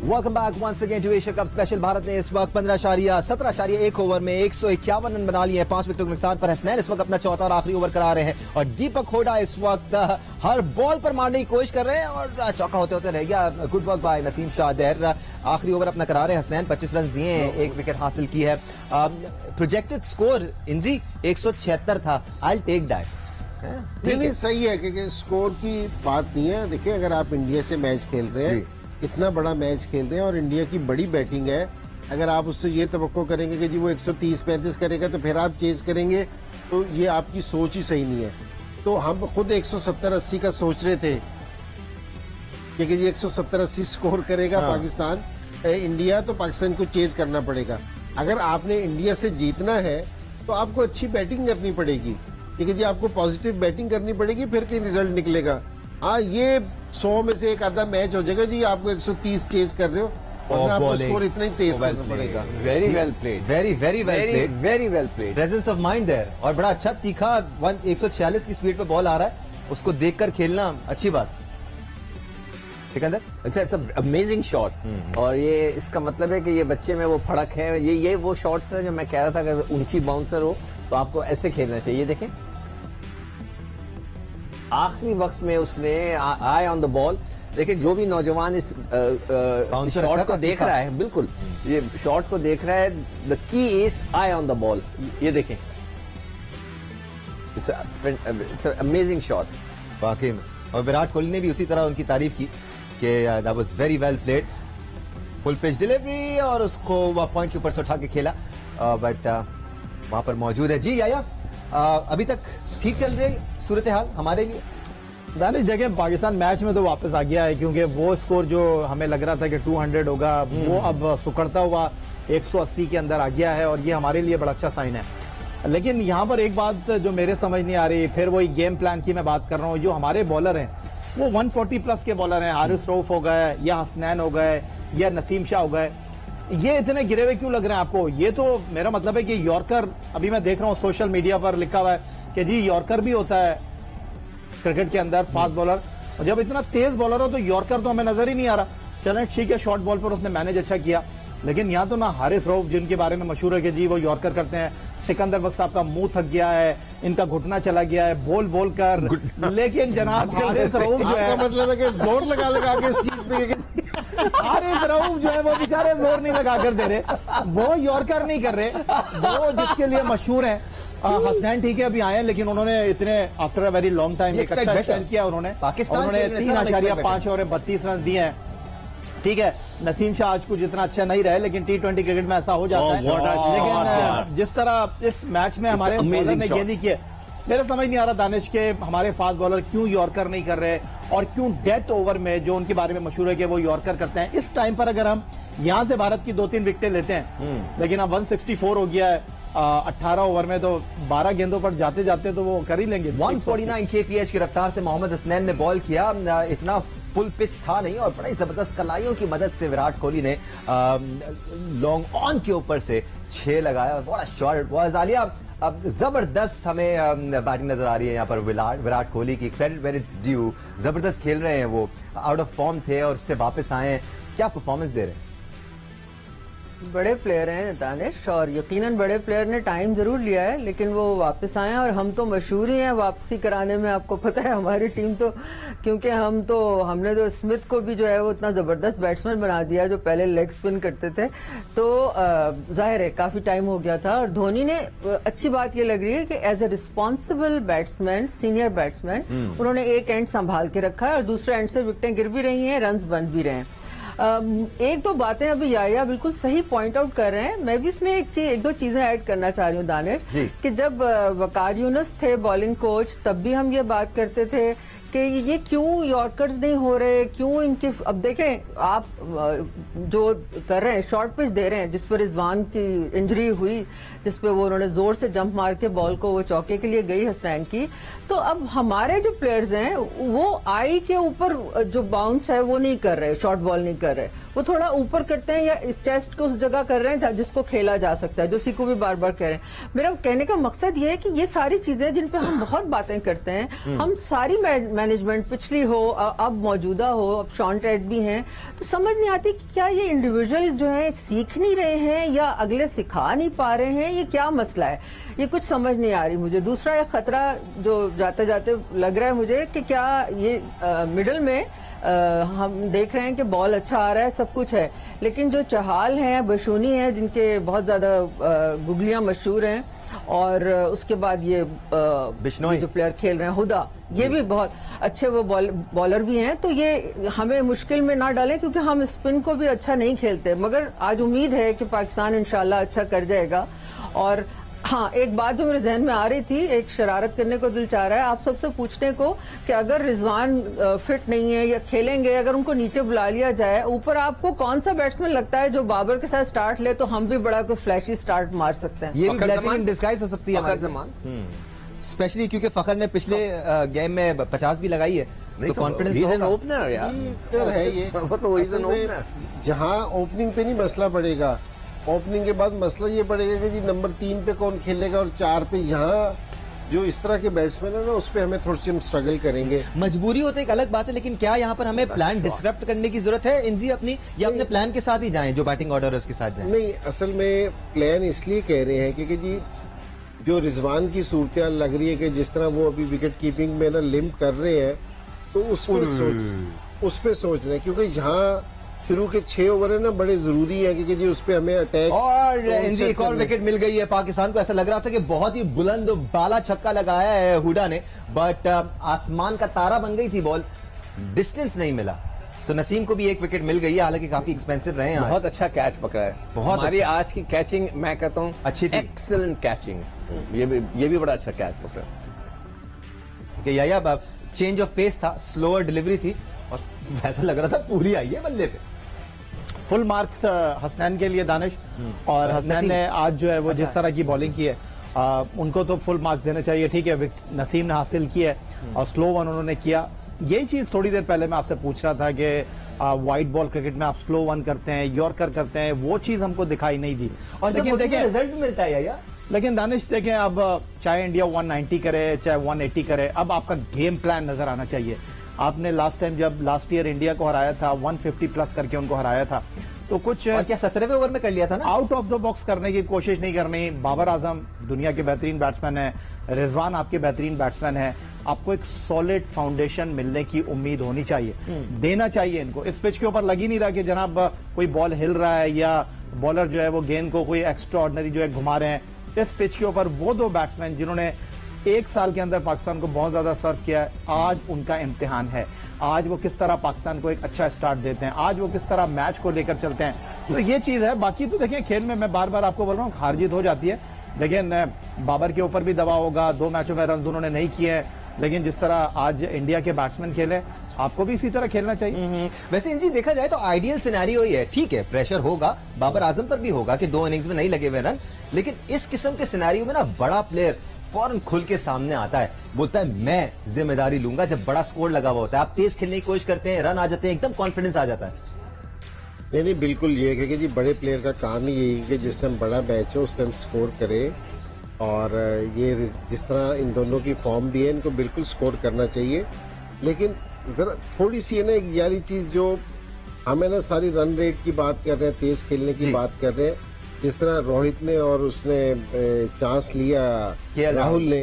Welcome back once again to Asia Cup special. Bharat ने इस वक्त 17.1 ओवर में 151 रन बना लिए हैं। 5 विकेटों के नुकसान पर हसनैन इस वक्त अपना चौथा और आखिरी ओवर करा रहे हैं और दीपक हुडा इस वक्त हर बॉल पर मारने की कोशिश कर रहे हैं और चौका होते होते रह गया। Good work by Naseem Shah there. आखिरी ओवर अपना करा रहे हैं हसनैन। 25 रन दिए हैं, 1 विकेट हासिल की है। प्रोजेक्टेड स्कोर इंजी 176 था। I take that. नहीं सही है क्योंकि स्कोर की बात नहीं है। देखिए अगर आप इंडिया से मैच खेल रहे हैं, इतना बड़ा मैच खेल रहे हैं और इंडिया की बड़ी बैटिंग है, अगर आप उससे ये तवक्को करेंगे कि जी वो 130-35 करेगा तो फिर आप चेज करेंगे, तो ये आपकी सोच ही सही नहीं है। तो हम खुद 170-80 का सोच रहे थे क्योंकि जी 170-80 स्कोर करेगा पाकिस्तान इंडिया, तो पाकिस्तान को चेज करना पड़ेगा। अगर आपने इंडिया से जीतना है तो आपको अच्छी बैटिंग करनी पड़ेगी, ठीक है जी, आपको पॉजिटिव बैटिंग करनी पड़ेगी, फिर कहीं रिजल्ट निकलेगा। हाँ, ये 100 में से एक आधा मैच हो जाएगा जी, आपको 130 चेज कर रहे हो और आपको स्कोर इतना ही तेज करना पड़ेगा। Very well played, very very well played, very well played. Presence of mind there और बड़ा अच्छा तीखा 146 की स्पीड पे बॉल आ रहा है, उसको देखकर खेलना अच्छी बात। सिकंदर, इट्स अमेजिंग शॉट और ये इसका मतलब है कि ये बच्चे में वो फड़क है। ये वो शॉट्स है जो मैं कह रहा था, अगर ऊंची बाउंसर हो तो आपको ऐसे खेलना चाहिए। देखें आखिरी वक्त में उसने आई ऑन द बॉल। देखिए जो भी नौजवान इस शॉट को देख रहा है, बिल्कुल ये शॉट को देख रहा है, the key is I on the ball. ये देखें, इट्स अमेजिंग शॉट वाकई में। और विराट कोहली ने भी उसी तरह उनकी तारीफ की कि that was very well played, full pitch delivery और उसको पॉइंट के ऊपर से उठा के खेला। बट वहां पर मौजूद है जी आया। अभी तक ठीक चल रही है सूरत हाल हमारे लिए। दानिश जगह पाकिस्तान मैच में तो वापस आ गया है, क्योंकि वो स्कोर जो हमें लग रहा था कि 200 होगा वो अब सुकड़ता हुआ 180 के अंदर आ गया है और ये हमारे लिए बड़ा अच्छा साइन है। लेकिन यहाँ पर एक बात जो मेरे समझ नहीं आ रही, फिर वही गेम प्लान की मैं बात कर रहा हूँ। जो हमारे बॉलर हैं वो 140 प्लस के बॉलर हैं। हारिस रऊफ हो गए या हसनैन हो गए या नसीम शाह हो गए, ये इतने गिरे हुए क्यों लग रहे हैं आपको? ये तो मेरा मतलब है कि यॉर्कर, अभी मैं देख रहा हूँ सोशल मीडिया पर लिखा हुआ है कि जी यॉर्कर भी होता है क्रिकेट के अंदर, फास्ट बॉलर। और जब इतना तेज बॉलर हो तो यॉर्कर तो हमें नजर ही नहीं आ रहा। चलें ठीक है, शॉर्ट बॉल पर उसने मैनेज अच्छा किया, लेकिन यहाँ तो ना हारिस रऊफ जिनके बारे में मशहूर है कि जी वो यॉर्कर करते हैं, सिकंदर बख्श साहब का मुंह थक गया है, इनका घुटना चला गया है बोल बोल कर, लेकिन जनाब हारिस रऊफ जो है, मतलब है कि जोर लगा लगा के इस चीज पे हारिस रऊफ जो है वो बेचारे जोर नहीं लगा कर दे रहे, वो यॉर्कर नहीं कर रहे, वो जिसके लिए मशहूर है। हसनैन ठीक है अभी आए हैं, लेकिन उन्होंने इतने after a very long time एक अच्छा स्टैंड किया उन्होंने। पाकिस्तान उन्होंने 3.5 ओवर 32 रन दिए हैं। ठीक है, नसीम शाह आज कुछ इतना अच्छा नहीं रहे, लेकिन T20 क्रिकेट में ऐसा हो जाता है। लेकिन जिस तरह इस मैच में हमारे बॉलर ने गेंदी की है, मेरा समझ नहीं आ रहा दानिश के हमारे फास्ट बॉलर क्यों यॉर्कर नहीं कर रहे और क्यों डेथ ओवर में जो उनके बारे में मशहूर है कि वो यॉर्कर करते हैं। इस टाइम पर अगर हम यहां से भारत की 2-3 विकेटें लेते हैं, लेकिन अब 164 हो गया है 18 ओवर में, तो 12 गेंदों पर जाते जाते तो वो कर ही लेंगे। 149 kph की रफ्तार से मोहम्मद हसनैन ने बॉल किया। इतना फुल पिच था नहीं और बड़ी जबरदस्त कलाइयों की मदद से विराट कोहली ने लॉन्ग ऑन के ऊपर से 6 लगाया। बड़ा शॉट वाज आलिया। अब जबरदस्त हमें बैटिंग नजर आ रही है यहाँ पर विराट कोहली की। क्रेडिट वेयर इट्स ड्यू, जबरदस्त खेल रहे हैं वो। आउट ऑफ फॉर्म थे और उससे वापस आए हैं, क्या परफॉर्मेंस दे रहे हैं। बड़े प्लेयर हैं दानिश, और यकीनन बड़े प्लेयर ने टाइम जरूर लिया है, लेकिन वो वापस आए हैं और हम तो मशहूर ही हैं वापसी कराने में। आपको पता है हमारी टीम तो, क्योंकि हमने तो स्मिथ को भी जो है वो इतना जबरदस्त बैट्समैन बना दिया जो पहले लेग स्पिन करते थे, तो जाहिर है काफी टाइम हो गया था। और धोनी ने, अच्छी बात ये लग रही है कि as a responsible batsman, senior batsman, उन्होंने एक एंड संभाल के रखा है और दूसरे एंड से विकेटें गिर भी रही हैं, रन बन भी रहे हैं। एक दो बातें अभी याया बिल्कुल सही पॉइंट आउट कर रहे हैं। मैं भी इसमें एक दो चीजें ऐड करना चाह रही हूँ दानिश, कि जब वकार यूनुस थे बॉलिंग कोच, तब भी हम ये बात करते थे कि ये क्यों यॉर्कर्स नहीं हो रहे, क्यों इनके। अब देखें आप जो कर रहे हैं, शॉर्ट पिच दे रहे हैं, जिस पर रिजवान की इंजरी हुई, जिस पे वो उन्होंने जोर से जंप मार के बॉल को वो चौके के लिए गई हसनैन की, तो अब हमारे जो प्लेयर्स हैं वो आई के ऊपर जो बाउंस है वो नहीं कर रहे, शॉर्ट बॉल नहीं कर रहे, वो थोड़ा ऊपर करते हैं या इस चेस्ट को उस जगह कर रहे हैं जिसको खेला जा सकता है, जो सीकू भी बार बार कह रहे हैं। मेरा कहने का मकसद ये है कि ये सारी चीजें जिन पे हम बहुत बातें करते हैं, हम सारी मैनेजमेंट पिछली हो, अब मौजूदा हो, अब शॉन टेट भी हैं, तो समझ नहीं आती कि क्या ये इंडिविजुअल जो है सीख नहीं रहे हैं या अगले सिखा नहीं पा रहे हैं, ये क्या मसला है, ये कुछ समझ नहीं आ रही मुझे। दूसरा एक खतरा जो जाते जाते लग रहा है मुझे कि क्या ये मिडिल में हम देख रहे हैं कि बॉल अच्छा आ रहा है, सब कुछ है, लेकिन जो चहाल हैं, बशूनी हैं, जिनके बहुत ज्यादा गुगलियां मशहूर हैं, और उसके बाद ये बिश्नोई जो प्लेयर खेल रहे हैं, हुदा, ये भी बहुत अच्छे वो बॉलर भी हैं, तो ये हमें मुश्किल में ना डालें क्योंकि हम स्पिन को भी अच्छा नहीं खेलते। मगर आज उम्मीद है कि पाकिस्तान इंशाल्लाह अच्छा कर जाएगा। और हाँ, एक बात जो मेरे जहन में आ रही थी, एक शरारत करने को दिल चाह रहा है आप सबसे पूछने को कि अगर रिजवान फिट नहीं है या खेलेंगे, अगर उनको नीचे बुला लिया जाए, ऊपर आपको कौन सा बैट्समैन लगता है जो बाबर के साथ स्टार्ट ले तो हम भी बड़ा कोई फ्लैशी स्टार्ट मार सकते हैं? ये भी ब्लेसिंग इन डिस्गाइज हो सकती है स्पेशली क्योंकि फखर ने पिछले गेम में 50 भी लगाई है, तो कॉन्फिडेंस ओपनर यार है ये। जहाँ ओपनिंग पे नहीं मसला पड़ेगा, ओपनिंग के बाद मसला ये पड़ेगा कि जी नंबर 3 पे कौन खेलेगा और 4 पे, यहाँ जो इस तरह के बैट्समैन है ना, उस पे हमें थोड़ी सी हम स्ट्रगल करेंगे। मजबूरी हो तो एक अलग बात है, लेकिन क्या यहाँ पर हमें प्लान डिस्टर्ब करने की जरूरत है इंजी अपनी, या अपने प्लान के साथ ही जाएं, जो बैटिंग ऑर्डर है उसके साथ जाएं? नहीं, असल में प्लान इसलिए कह रहे हैं क्योंकि जी जो रिजवान की सूरत लग रही है कि जिस तरह वो अभी विकेट कीपिंग में ना लिम्प कर रहे हैं, तो उस पे सोच रहे हैं, क्योंकि यहाँ शुरू के 6 ओवर है ना बड़े जरूरी है, क्योंकि जी उस पे हमें अटैक। और एक और विकेट मिल गई है पाकिस्तान को। ऐसा लग रहा था कि बहुत ही बुलंद बाला छक्का लगाया है हुडा ने, बट आसमान का तारा बन गई थी बॉल, डिस्टेंस नहीं मिला, तो नसीम को भी एक विकेट मिल गई है, हालांकि काफी एक्सपेंसिव रहे हैं। बहुत अच्छा कैच पकड़ा है, बहुत हमारी अच्छा। आज की कैचिंग मैं कहता हूँ अच्छी थी, एक्सीलेंट कैचिंग। ये भी बड़ा अच्छा कैच पकड़ा। या चेंज ऑफ पेस था, स्लोअर डिलीवरी थी, और वैसा लग रहा था पूरी आई है बल्ले पे। फुल मार्क्स हसनैन के लिए दानिश, और हसनैन ने आज जो है वो जिस तरह की बॉलिंग की है, उनको तो फुल मार्क्स देने चाहिए। ठीक है, नसीम ने हासिल की है और स्लो वन उन्होंने किया। यही चीज थोड़ी देर पहले मैं आपसे पूछ रहा था कि वाइट बॉल क्रिकेट में आप स्लो वन करते हैं, यॉर्कर करते हैं, वो चीज हमको दिखाई नहीं दी। और लेकिन देखिए रिजल्ट भी मिलता है या? लेकिन दानिश देखें, अब चाहे इंडिया 190 करे चाहे 180 करे, अब आपका गेम प्लान नजर आना चाहिए। आपने लास्ट टाइम जब लास्ट ईयर इंडिया को हराया था 150 प्लस करके उनको हराया था, तो कुछ और क्या 17वें ओवर में कर लिया था ना, आउट ऑफ द बॉक्स करने की कोशिश नहीं करनी। बाबर आजम दुनिया के बेहतरीन बैट्समैन है, रिजवान आपके बेहतरीन बैट्समैन है, आपको एक सॉलिड फाउंडेशन मिलने की उम्मीद होनी चाहिए, देना चाहिए इनको। इस पिच के ऊपर लग ही नहीं रहा कि जनाब कोई बॉल हिल रहा है या बॉलर जो है वो गेंद को कोई एक्स्ट्रा ऑर्डिनरी जो है घुमा रहे हैं। इस पिच के ऊपर वो 2 बैट्समैन जिन्होंने 1 साल के अंदर पाकिस्तान को बहुत ज्यादा सर्व किया है, आज उनका इम्तिहान है। आज वो किस तरह पाकिस्तान को एक अच्छा स्टार्ट देते हैं, आज वो किस तरह मैच को लेकर चलते हैं, तो ये चीज है। बाकी तो देखिए खेल में मैं बार बार आपको बोल रहा हूँ हार जीत हो जाती है, लेकिन बाबर के ऊपर भी दबाव होगा, 2 मैचों में रन उन्होंने नहीं किए हैं, लेकिन जिस तरह आज इंडिया के बैट्समैन खेले, आपको भी इसी तरह खेलना चाहिए। वैसे इनसे देखा जाए तो आइडियल सिनेरियो ही है। ठीक है, प्रेशर होगा, बाबर आजम पर भी होगा कि 2 इनिंग्स में नहीं लगे हुए रन, लेकिन इस किस्म के सिनेरियो में ना बड़ा प्लेयर फौरन खुल के सामने आता है, बोलता है मैं जिम्मेदारी लूंगा। जब बड़ा स्कोर लगा हुआ होता है, आप तेज खेलने की कोशिश करते हैं, रन आ जाते हैं, एकदम कॉन्फिडेंस आ जाता है। नहीं, बिल्कुल ये है कि जी बड़े प्लेयर का काम ही यही है कि जिस टाइम बड़ा मैच है उस टाइम स्कोर करे, और ये जिस तरह इन दोनों की फॉर्म भी है, इनको बिल्कुल स्कोर करना चाहिए। लेकिन जरा थोड़ी सी है ना एक यारी चीज, जो हमें ना सारी रन रेट की बात कर रहे हैं, तेज खेलने की बात कर रहे हैं, जिस तरह रोहित ने और उसने चांस लिया राहुल ने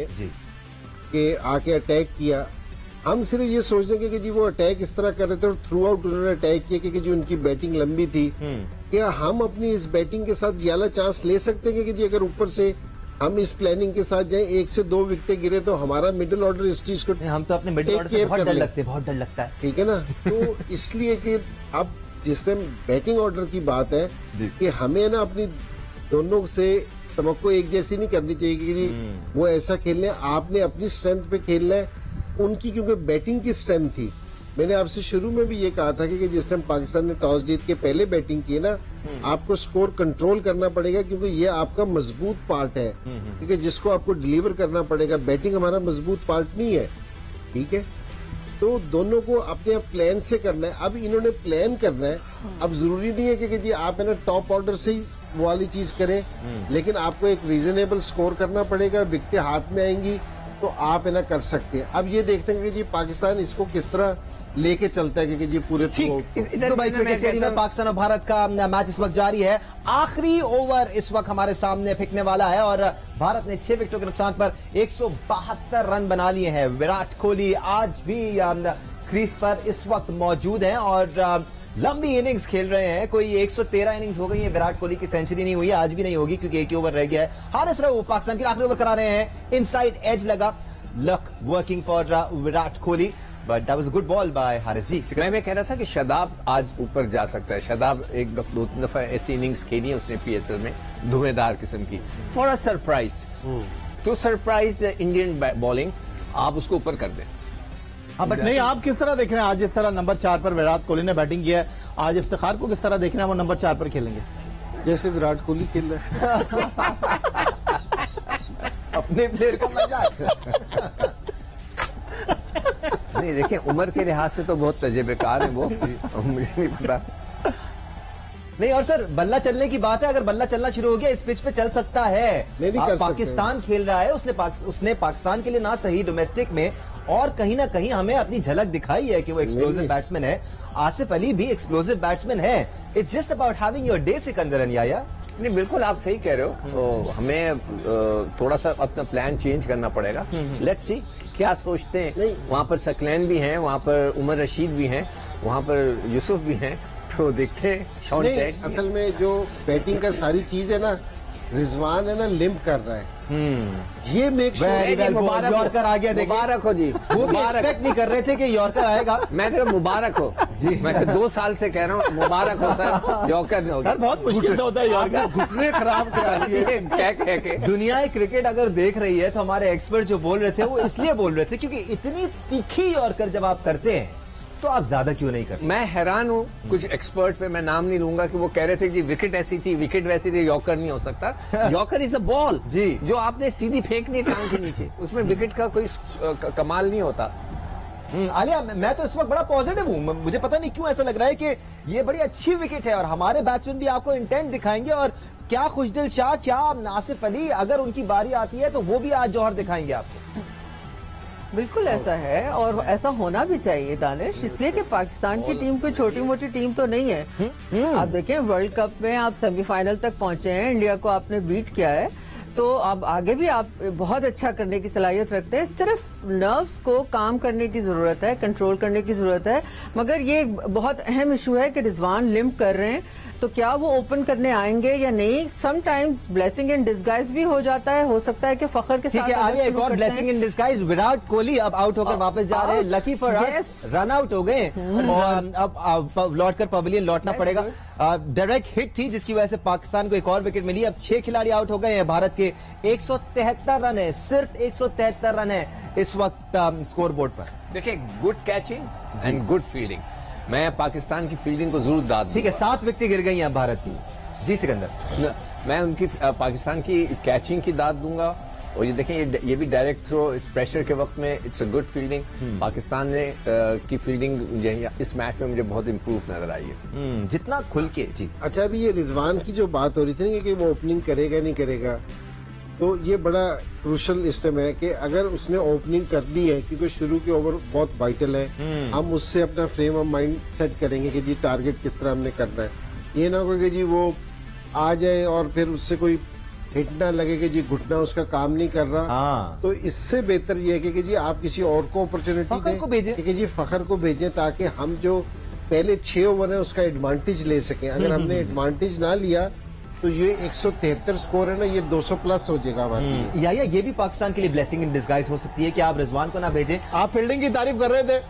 कि आके अटैक किया, हम सिर्फ ये सोच रहे कि जी वो अटैक इस तरह कर रहे थे और थ्रू आउट उन्होंने अटैक किया क्योंकि जो उनकी बैटिंग लंबी थी। क्या हम अपनी इस बैटिंग के साथ ज्यादा चांस ले सकते हैं कि जी अगर ऊपर से हम इस प्लानिंग के साथ जाएं, 1 से 2 विकेटें गिरे तो हमारा मिडिल ऑर्डर इस चीज को, हम तो अपने मिडिल ऑर्डर से बहुत डर लगता है। ठीक है ना, तो इसलिए कि अब जिस टाइम बैटिंग ऑर्डर की बात है कि हमें ना अपनी दोनों से तवक्को एक जैसी नहीं करनी चाहिए कि जी वो ऐसा खेलने, आपने अपनी स्ट्रेंथ पे खेलना है, उनकी क्योंकि बैटिंग की स्ट्रेंथ थी। मैंने आपसे शुरू में भी ये कहा था कि जिस टाइम पाकिस्तान ने टॉस जीत के पहले बैटिंग की ना, आपको स्कोर कंट्रोल करना पड़ेगा क्योंकि ये आपका मजबूत पार्ट है, क्योंकि जिसको आपको डिलीवर करना पड़ेगा। बैटिंग हमारा मजबूत पार्ट नहीं है, ठीक है। तो दोनों को अपने प्लान से करना है। अब इन्होंने प्लान करना है। अब जरूरी नहीं है कि जी आप है ना टॉप ऑर्डर से ही वो वाली चीज करें, लेकिन आपको एक रीजनेबल स्कोर करना पड़ेगा। विकेटें हाथ में आएंगी तो आप है ना कर सकते हैं। अब ये देखते हैं कि जी पाकिस्तान इसको किस तरह लेके चलता है कि जी पूरे तो भाई क्रिकेट स्टेडियम में पाकिस्तान और भारत का मैच इस वक्त जारी है। आखिरी ओवर इस वक्त हमारे सामने फेंकने वाला है और भारत ने 6 विकेटों के नुकसान पर 172 रन बना लिए हैं। विराट कोहली आज भी क्रीज पर इस वक्त मौजूद हैं और लंबी इनिंग्स खेल रहे हैं। कोई 113 इनिंग्स हो गई है। विराट कोहली की सेंचुरी नहीं हुई है, आज भी नहीं होगी क्योंकि एक ही ओवर रह गया है। हारिस रऊफ पाकिस्तान के आखिरी ओवर करा रहे हैं। इनसाइड एज लगा, luck working for Virat Kohli, but that was a good ball by Haris जी। मैं कह रहा था कि शादाब आज ऊपर जा सकता है। शादाब एक 2-3 दफा ऐसी इनिंग्स खेली है उसने पीएसएल में, धुएंधार किस्म की, for a surprise, to surprise Indian bowling, आप उसको ऊपर कर दें। हाँ, बट नहीं, आप किस तरह देख रहे हैं आज जिस तरह नंबर 4 पर विराट कोहली ने बैटिंग किया है, आज इफ्तिखार को किस तरह देख रहे हैं वो नंबर 4 पर खेलेंगे? जैसे विराट कोहली खेल रहे अपने प्लेयर का मजाक। नहीं देखिए, उम्र के लिहाज से तो बहुत तजुर्बेकार है वो, मुझे नहीं पता। नहीं, और सर बल्ला चलने की बात है, अगर बल्ला चलना शुरू हो गया इस पिच पे चल सकता है। नहीं कर पाकिस्तान खेल रहा है, उसने पाकिस्तान के लिए ना सही डोमेस्टिक में और कहीं ना कहीं हमें अपनी झलक दिखाई है कि वो एक्सप्लोसिव बैट्समैन है। आसिफ अली भी एक्सप्लोसिव बैट्समैन है। It's just about having your day Sikandar अनिया। नहीं, बिल्कुल आप सही कह रहे हो। तो हमें थोड़ा सा अपना प्लान चेंज करना पड़ेगा। लेट्स सी क्या सोचते हैं। वहाँ पर सकलैन भी हैं, वहाँ पर उमर रशीद भी हैं, वहाँ पर यूसुफ भी हैं, तो देखते हैं। शॉन टेट असल में जो बैटिंग का सारी चीज है ना, रिजवान है ना लिम्प कर रहा है। ये मेक श्योर यॉर्कर आ गया। देखिए, मुबारक हो जी। वो भी एक्सपेक्ट नहीं कर रहे थे कि यॉर्कर आएगा। मैं कह रहा हूं मुबारक हो जी। मैं 2 साल से कह रहा हूँ मुबारक हो सर, यॉर्कर नहीं होगा। बहुत मुश्किल से होता है यॉर्कर, घुटने खराब करा दिए। कह के दुनिया क्रिकेट अगर देख रही है तो हमारे एक्सपर्ट जो बोल रहे थे वो इसलिए बोल रहे थे क्योंकि इतनी तीखी यॉर्कर जब आप करते हैं तो आप ज्यादा क्यों नहीं करते। मैं हैरान हूँ कुछ एक्सपर्ट पे, मैं नाम नहीं लूंगा, कि वो कह रहे थे कि विकेट ऐसी थी, विकेट वैसी थी, यॉर्कर नहीं हो सकता। यॉर्कर इज अ बॉल जी, जो आपने सीधी फेंकनी है कान के नीचे, उसमें विकेट का कोई कमाल नहीं होता। आलिया, मैं तो इस वक्त बड़ा पॉजिटिव हूँ। मुझे पता नहीं क्यों ऐसा लग रहा है कि ये बड़ी अच्छी विकेट है और हमारे बैट्समैन भी आपको इंटेंट दिखाएंगे। और क्या खुशदिल शाह, क्या आसिफ अली, अगर उनकी बारी आती है तो वो भी आज जौहर दिखाएंगे आपको। बिल्कुल ऐसा है और ऐसा होना भी चाहिए दानिश, इसलिए कि पाकिस्तान की टीम कोई छोटी मोटी टीम तो नहीं है। आप देखें वर्ल्ड कप में आप सेमीफाइनल तक पहुंचे हैं, इंडिया को आपने बीट किया है, तो अब आगे भी आप बहुत अच्छा करने की सलाहियत रखते हैं। सिर्फ नर्व्स को काम करने की जरूरत है, कंट्रोल करने की जरूरत है। मगर ये बहुत अहम इशू है कि रिजवान लिम्प कर रहे हैं, तो क्या वो ओपन करने आएंगे या नहीं। समटाइम्स ब्लेसिंग इन डिस्गाइज भी हो जाता है, हो सकता है कि फखर के साथ एक और blessing in disguise. Virat Kohli अब आउट होकर वापस जा रहे हैं। Lucky for us run out हो गए और अब लौटकर पवेलियन लौटना पड़ेगा। डायरेक्ट हिट थी जिसकी वजह से पाकिस्तान को एक और विकेट मिली। अब 6 खिलाड़ी आउट हो गए हैं। भारत के 173 रन है, सिर्फ 173 रन है इस वक्त स्कोर बोर्ड पर। देखिए, good catching and good fielding. मैं पाकिस्तान की फील्डिंग को जरूर दाद दूंगा। ठीक है, 7 विकेटें गिर गई हैं भारत की। जी सिकंदर, मैं उनकी पाकिस्तान की कैचिंग की दाद दूंगा। और ये देखें, ये भी डायरेक्ट थ्रो इस प्रेशर के वक्त में it's a good fielding. Pakistan ने की फील्डिंग इस मैच में मुझे बहुत इंप्रूव नजर आई है, जितना खुल के। जी अच्छा, अभी ये रिजवान की जो बात हो रही थी ना कि वो ओपनिंग करेगा नहीं करेगा, तो ये बड़ा क्रूशल इस टाइम है कि अगर उसने ओपनिंग कर दी है, क्योंकि शुरू के ओवर बहुत वाइटल है, हम उससे अपना फ्रेम ऑफ माइंड सेट करेंगे कि जी टारगेट किस तरह हमने करना है। ये ना हो कि जी वो आ जाए और फिर उससे कोई हिट ना लगे कि जी घुटना उसका काम नहीं कर रहा। तो इससे बेहतर ये है कि जी आप किसी और को अपॉर्चुनिटी भेजें, कि जी फखर को भेजें, ताकि हम जो पहले 6 ओवर है उसका एडवांटेज ले सकें। अगर हमने एडवांटेज ना लिया तो ये 173 स्कोर है ना, ये 200 प्लस हो जाएगा हमारे लिए। या ये भी पाकिस्तान के लिए ब्लेसिंग इन डिस्गाइज हो सकती है कि आप रिजवान को ना भेजें। आप फील्डिंग की तारीफ कर रहे थे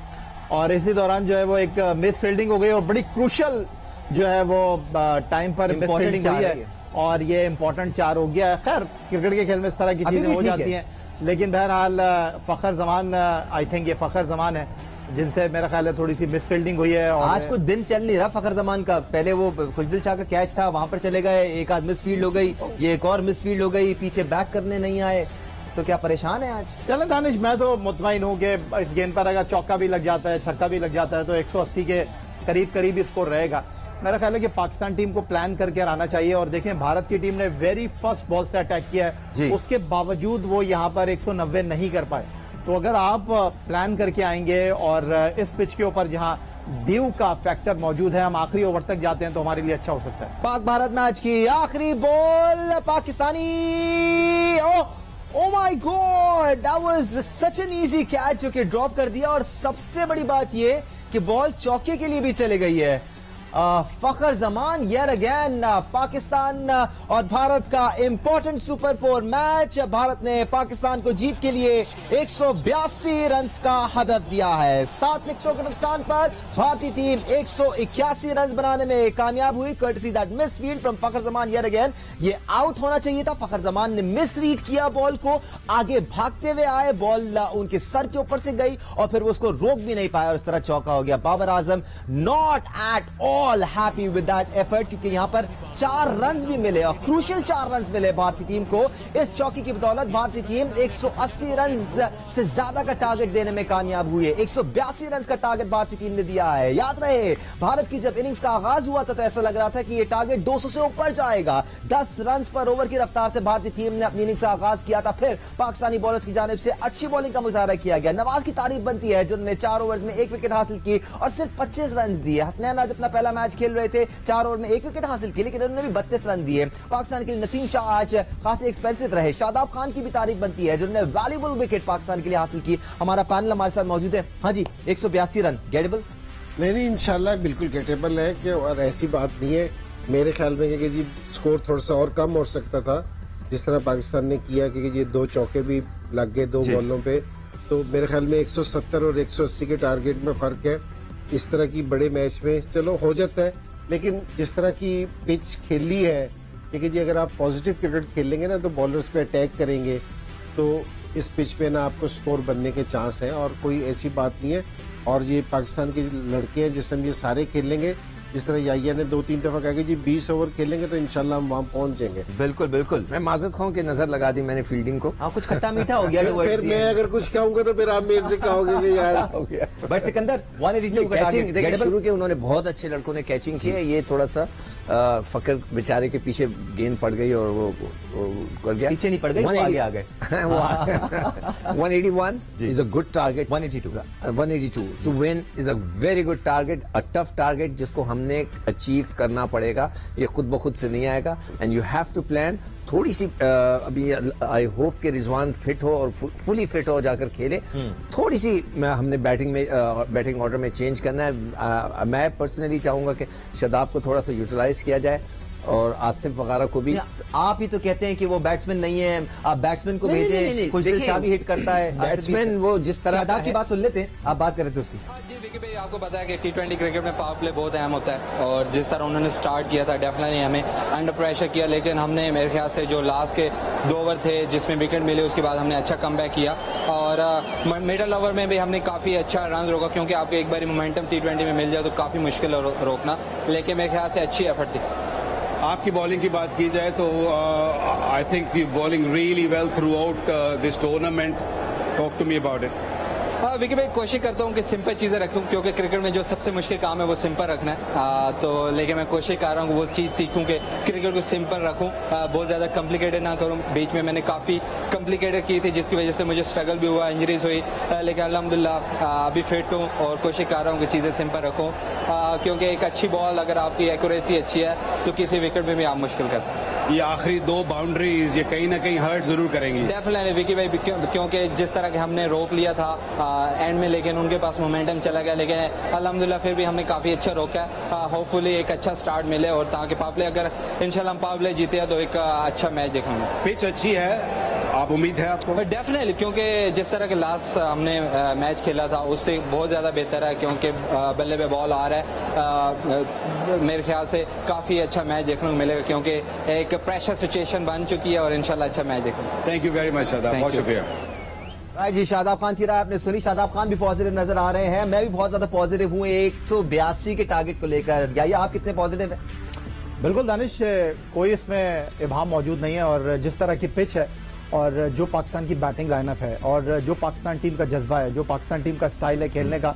और इसी दौरान जो है वो एक मिस फील्डिंग हो गई और बड़ी क्रूशल जो है वो टाइम पर मिस फील्डिंग हुई है और ये इंपॉर्टेंट 4 हो गया है। खैर, क्रिकेट के खेल में इस तरह की चीजें हो जाती हैं, लेकिन बहरहाल फखर जमान, आई थिंक ये फखर जमान है जिनसे मेरा ख्याल है थोड़ी सी मिस फील्डिंग हुई है। और आज कुछ दिन चल नहीं रहा फखर जमान का। पहले वो खुशदिल शाह का कैच था, वहां पर चले गए, एक आध मिस फील्ड हो गई, ये एक और मिस फील्ड हो गई, पीछे बैक करने नहीं आए। तो क्या परेशान है आज? चलें दानिश, मैं तो मुतमईन हूं कि इस गेंद पर अगर चौका भी लग जाता है, छक्का भी लग जाता है तो 180 के करीब स्कोर रहेगा। मेरा ख्याल है कि पाकिस्तान टीम को प्लान करके आना चाहिए। और देखें, भारत की टीम ने वेरी फर्स्ट बॉल से अटैक किया है, उसके बावजूद वो यहाँ पर 190 नहीं कर पाए। तो अगर आप प्लान करके आएंगे और इस पिच के ऊपर जहां ड्यू का फैक्टर मौजूद है, हम आखिरी ओवर तक जाते हैं तो हमारे लिए अच्छा हो सकता है। पाक भारत मैच की आखिरी ball Pakistani, oh my God, that was such an easy catch जो कि ड्रॉप कर दिया। और सबसे बड़ी बात ये कि बॉल चौके के लिए भी चले गई है। फखर जमान यर अगेन, पाकिस्तान और भारत का इंपॉर्टेंट सुपर 4 मैच। भारत ने पाकिस्तान को जीत के लिए 182 रन का हदफ दिया है। 7 विकेटों के नुकसान पर भारतीय टीम 181 रन बनाने में कामयाब हुई। Courtesy that misfield from Fakhar Zaman yet again. ये आउट होना चाहिए था। फखर जमान ने मिस रीड किया बॉल को, आगे भागते हुए आए, बॉल उनके सर के ऊपर से गई और फिर वो उसको रोक भी नहीं पाया और इस तरह चौका हो गया। Babar Azam not at all happy with that effort, क्योंकि यहां पर 4 रन भी मिले और क्रूशियल 4 रन मिले भारतीय टीम को। इस चौकी की बदौलत भारतीय टीम 180 रन से ज्यादा का टारगेट देने में कामयाब हुई है। 182 रन का टारगेट भारतीय टीम ने दिया है। याद रहे, भारत की जब इनिंग्स का आगाज हुआ था तो ऐसा लग रहा था कि यह टारगेट 200 से ऊपर जाएगा। 10 रन पर ओवर की रफ्तार से भारतीय टीम ने अपनी इनिंग्स का आगाज किया था। फिर पाकिस्तानी बॉलर्स की जानिब से अच्छी बॉलिंग का मुजाहरा किया गया। नवाज की तारीफ बनती है जिन्होंने 4 ओवर्स में 1 विकेट हासिल की और सिर्फ 25 रन दिए। हसनैन आज अपना पहला मैच खेल रहे थे, 4 ओवर में 1 विकेट हासिल की, लेकिन उन्होंने भी 32 रन दिए। पाकिस्तान के लिए नसीम शाह आज खासी एक्सपेंसिव रहे। शादाब खान की भी तारीफ बनती है जिन्होंने वैल्यूएबल विकेट पाकिस्तान के लिए हासिल की। हमारा पैनल हमारे साथ मौजूद है। हाँ जी, 182 रन गेटेबल? नहीं, इंशाल्लाह बिल्कुल गेटेबल है कि, और ऐसी बात नहीं है मेरे ख्याल में कि जी स्कोर थोड़ा सा और कम हो सकता था, जिस तरह पाकिस्तान ने किया कि ये 2 चौके भी लग गए 2 बॉलों पे। तो मेरे ख्याल में 170 और 180 के टारगेट में फर्क है। इस तरह की बड़े मैच में चलो हो जाता है, लेकिन जिस तरह की पिच खेली है कि जी अगर आप पॉजिटिव क्रिकेट खेलेंगे ना तो बॉलर्स पे अटैक करेंगे तो इस पिच पे ना आपको स्कोर बनने के चांस हैं, और कोई ऐसी बात नहीं है। और ये पाकिस्तान के लड़के हैं, जिस टाइम ये सारे खेलेंगे, जिस तरह याहिया ने 2-3 दफा कहा कि जी 20 ओवर खेलेंगे तो इंशाल्लाह हम वहां पहुंच जाएंगे। बिल्कुल बिल्कुल। मैं माजरत खाऊं कि नजर लगा दी मैंने फील्डिंग को। हाँ, कुछ खट्टा मीठा हो गया। फिर मैं अगर कुछ कहूंगा तो फिर आप मेरे से कहोगे कि यार हो गया। बट सिकंदर 182 का कैचिंग देखिए टारगेट शुरू के उन्होंने बहुत अच्छे लड़कों ने कैचिंग की है। ये थोड़ा सा फकर बेचारे के पीछे गेंद पड़ गई और वो कर गया। पीछे नहीं पड़ गई, वो आगे आ गए। 181 is a good target. 182 to win is a very good target, a tough target जिसको हमने अचीव करना पड़ेगा। ये खुद ब खुद से नहीं आएगा and you have to plan. थोड़ी सी अभी आई होप कि रिजवान फिट हो और फुली फिट हो जाकर खेले। थोड़ी सी हमने बैटिंग ऑर्डर में चेंज करना है। मैं पर्सनली चाहूंगा कि शादाब को थोड़ा सा यूटिलाइज किया जाए और आसिफ वगैरह को भी। आप ही तो कहते हैं कि वो बैट्समैन नहीं है, आप बैट्समैन को भेजें, कुछ दिल शाह भी हिट करता है। बैट्समैन वो जिस तरह शादाब की बात सुन लेते हैं, आप बात कर रहे थे उसकी। जी विकी भाई, आपको पता है कि T20 क्रिकेट में पावर प्ले बहुत अहम होता है और जिस तरह उन्होंने स्टार्ट किया था डेफिनेटली हमें अंडर प्रेशर किया, लेकिन हमने मेरे ख्याल से जो लास्ट के 2 ओवर थे जिसमें विकेट मिले उसके बाद हमने अच्छा कमबैक किया और मिडल ओवर में भी हमने काफी अच्छा रन रोका, क्योंकि आपको एक बार मोमेंटम T20 में मिल जाए तो काफी मुश्किल है रोकना, लेकिन मेरे ख्याल से अच्छी एफर्ट थी। आपकी बॉलिंग की बात की जाए तो I think you bowling really well throughout this tournament. Talk to me about it. हाँ विकी भाई, कोशिश करता हूँ कि सिंपल चीजें रखूँ, क्योंकि क्रिकेट में जो सबसे मुश्किल काम है वो सिंपल रखना है। तो लेकिन मैं कोशिश कर रहा हूँ वो चीज सीखूं कि क्रिकेट को सिंपल रखूँ, बहुत ज्यादा कॉम्प्लिकेटेड ना करूँ। बीच में मैंने काफी कॉम्प्लिकेटेड की थी जिसकी वजह से मुझे स्ट्रगल भी हुआ, इंजरीज हुई, लेकिन अल्हम्दुलिल्लाह अभी फिट हूँ और कोशिश कर रहा हूँ कि चीजें सिंपल रखूँ, क्योंकि एक अच्छी बॉल अगर आपकी एक्यूरेसी अच्छी है तो किसी विकेट में भी आप मुश्किल करते हैं। ये आखिरी 2 बाउंड्रीज ये कहीं ना कहीं हर्ट जरूर करेंगी। डेफिनेटली विकी भाई, क्योंकि जिस तरह के हमने रोक लिया था एंड में, लेकिन उनके पास मोमेंटम चला गया, लेकिन अल्हम्दुलिल्लाह फिर भी हमने काफी अच्छा रोका है। होपफुली एक अच्छा स्टार्ट मिले और ताकि पावर प्ले अगर इंशाल्लाह हम पावर प्ले जीते तो एक अच्छा मैच देखेंगे। पिच अच्छी है, आप उम्मीद है आपको? डेफिनेटली, क्योंकि जिस तरह के लास्ट हमने मैच खेला था उससे बहुत ज्यादा बेहतर है, क्योंकि बल्ले पे बॉल आ रहा है। मेरे ख्याल से काफी अच्छा मैच देखने को मिलेगा, क्योंकि एक प्रेशर सिचुएशन बन चुकी है और इंशाल्लाह अच्छा मैच देखेंगे। Thank you very much Shadab, बहुत शुक्रिया। जी, शादाब खान की राय आपने सुनी। शादाब खान भी पॉजिटिव नजर आ रहे हैं, मैं भी बहुत ज्यादा पॉजिटिव हूँ 182 के टारगेट को लेकर। या आप कितने पॉजिटिव हैं? बिल्कुल दानिश, कोई इसमें इबाम मौजूद नहीं है और जिस तरह की पिच है और जो पाकिस्तान की बैटिंग लाइनअप है और जो पाकिस्तान टीम का जज्बा है, जो पाकिस्तान टीम का स्टाइल है खेलने का,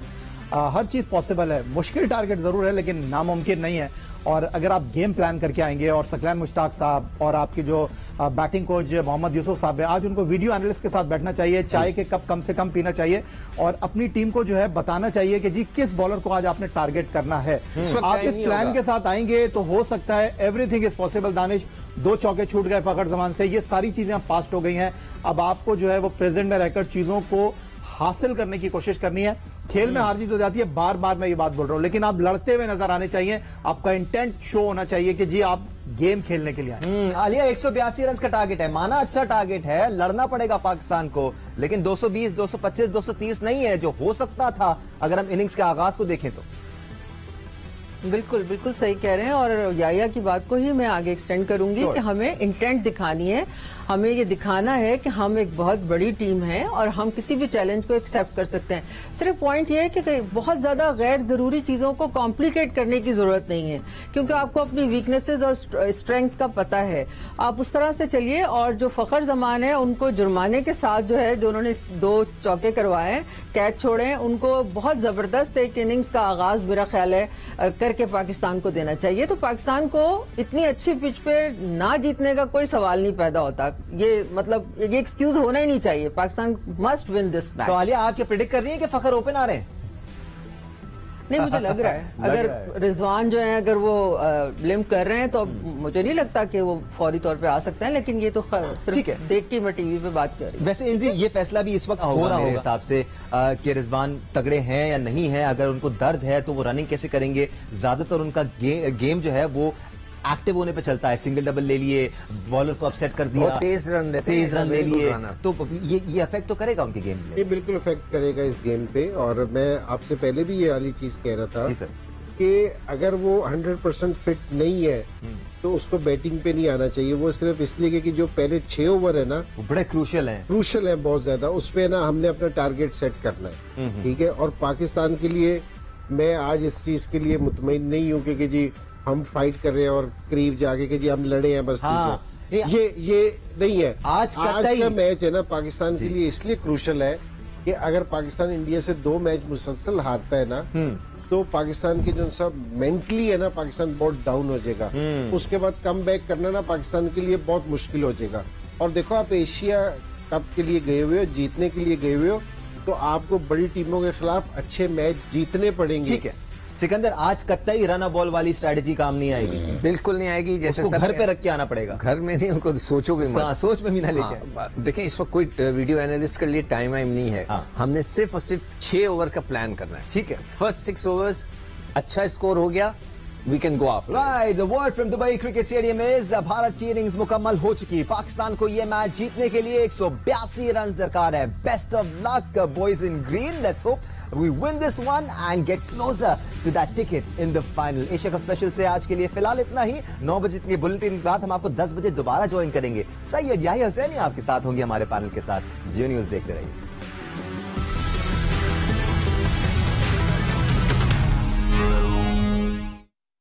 हर चीज पॉसिबल है। मुश्किल टारगेट जरूर है लेकिन नामुमकिन नहीं है। और अगर आप गेम प्लान करके आएंगे और सकलैन मुश्ताक साहब और आपके जो बैटिंग कोच मोहम्मद यूसुफ साहब है, आज उनको वीडियो एनालिस्ट के साथ बैठना चाहिए, चाय के कप कम से कम पीना चाहिए और अपनी टीम को जो है बताना चाहिए कि जी किस बॉलर को आज आपने टारगेट करना है। आप इस प्लान के साथ आएंगे तो हो सकता है एवरीथिंग इज पॉसिबल। दानिश, 2 चौके छूट गए फखर जमान से, ये सारी चीजें अब पास्ट हो गई हैं। अब आपको जो है वो प्रेजेंट में रहकर चीजों को हासिल करने की कोशिश करनी है। खेल में हार जीत हो जाती है, बार बार मैं ये बात बोल रहा हूं, लेकिन आप लड़ते हुए नजर आने चाहिए। आपका इंटेंट शो होना चाहिए कि जी आप गेम खेलने के लिए आए। आलिया, 182 रन का टारगेट है, माना अच्छा टारगेट है, लड़ना पड़ेगा पाकिस्तान को, लेकिन 220, 225, 230 नहीं है जो हो सकता था अगर हम इनिंग्स के आगाज को देखें तो। बिल्कुल बिल्कुल सही कह रहे हैं और याया की बात को ही मैं आगे एक्सटेंड करूंगी कि हमें इंटेंट दिखानी है। हमें ये दिखाना है कि हम एक बहुत बड़ी टीम है और हम किसी भी चैलेंज को एक्सेप्ट कर सकते हैं। सिर्फ पॉइंट ये है कि बहुत ज्यादा गैर जरूरी चीजों को कॉम्प्लिकेट करने की जरूरत नहीं है, क्योंकि आपको अपनी वीकनेसेस और स्ट्रेंथ का पता है। आप उस तरह से चलिए और जो फखर जमान है उनको जुर्माने के साथ जो है, जो उन्होंने 2 चौके करवाए, कैच छोड़े, उनको बहुत जबरदस्त एक इनिंग्स का आगाज मेरा ख्याल है करके पाकिस्तान को देना चाहिए। तो पाकिस्तान को इतनी अच्छी पिच पे ना जीतने का कोई सवाल नहीं पैदा होता। ये मतलब ये एक्सक्यूज होना ही नहीं चाहिए। Pakistan must win this match. तो आलिया, आप क्या प्रेडिक्ट कर रही हैं कि फखर ओपन आ रहे हैं? नहीं, मुझे लग रहा है अगर रिजवान जो है अगर वो लिम्ट कर रहे हैं तो मुझे नहीं लगता कि वो फौरी तौर पे आ सकते हैं, लेकिन ये तो सिर्फ देख के मैं टीवी पे बात कर रही हूँ। वैसे इंजी, ये फैसला भी इस वक्त हो रहा मेरे हिसाब से कि रिजवान तगड़े हैं या नहीं है। अगर उनको दर्द है तो वो रनिंग कैसे करेंगे? ज्यादातर उनका गेम जो है वो एक्टिव होने पे चलता है। सिंगल डबल ले लिए, बॉलर को अपसेट कर दिया, तेज रन ले लिए, तो ये अफेक्ट तो करेगा उनके गेम में। ये बिल्कुल अफेक्ट करेगा इस गेम पे। और मैं आपसे पहले भी ये वाली चीज कह रहा था कि अगर वो 100% फिट नहीं है तो उसको बैटिंग पे नहीं आना चाहिए। वो सिर्फ इसलिए कि जो पहले 6 ओवर है ना, वो बड़े क्रूशियल है बहुत ज्यादा। उस पे ना हमने अपना टारगेट सेट करना है, ठीक है। और पाकिस्तान के लिए मैं आज इस चीज के लिए मुतमईन नहीं हूँ कि जी हम फाइट कर रहे हैं और करीब जाके कि जी हम लड़े हैं बस, ठीक है। ये नहीं है। आज का मैच है ना पाकिस्तान के लिए इसलिए क्रूशल है कि अगर पाकिस्तान इंडिया से 2 मैच मुसलसल हारता है ना, तो पाकिस्तान की जो सब मेंटली है ना, पाकिस्तान बहुत डाउन हो जाएगा। उसके बाद कम बैक करना ना पाकिस्तान के लिए बहुत मुश्किल हो जाएगा। और देखो, आप एशिया कप के लिए गए हुए हो, जीतने के लिए गए हुए हो, तो आपको बड़ी टीमों के खिलाफ अच्छे मैच जीतने पड़ेंगे। ठीक है सिकंदर, आज कतई रन बॉल वाली स्ट्रेटजी काम नहीं आएगी। बिल्कुल नहीं आएगी। जैसे सब घर पे रख के आना पड़ेगा। घर में नहीं, उनको सोचो भी मत। सोच में भी ना लेके। देखिए, इस वक्त कोई वीडियो एनालिस्ट के लिए टाइम नहीं है। हमने सिर्फ और सिर्फ 6 ओवर का प्लान करना है। ठीक है, फर्स्ट 6 ओवर्स अच्छा स्कोर हो गया, we can go after. Right, the word from Dubai Cricket Stadium is Bharat की इनिंग्स मुकम्मल हो चुकी। पाकिस्तान को ये मैच जीतने के लिए 182 रन दरकार है। Best of luck boys in green. Let's hope we win this one and get closer to that ticket in the final। Asia Cup special से आज के लिए फिलहाल इतना ही। 9 बजे की बुलेटिन के बाद हम आपको 10 बजे दोबारा ज्वाइन करेंगे। सैयद याहिया हुसैनी आपके साथ होंगे हमारे पैनल के साथ। जियो न्यूज देखते रहिए।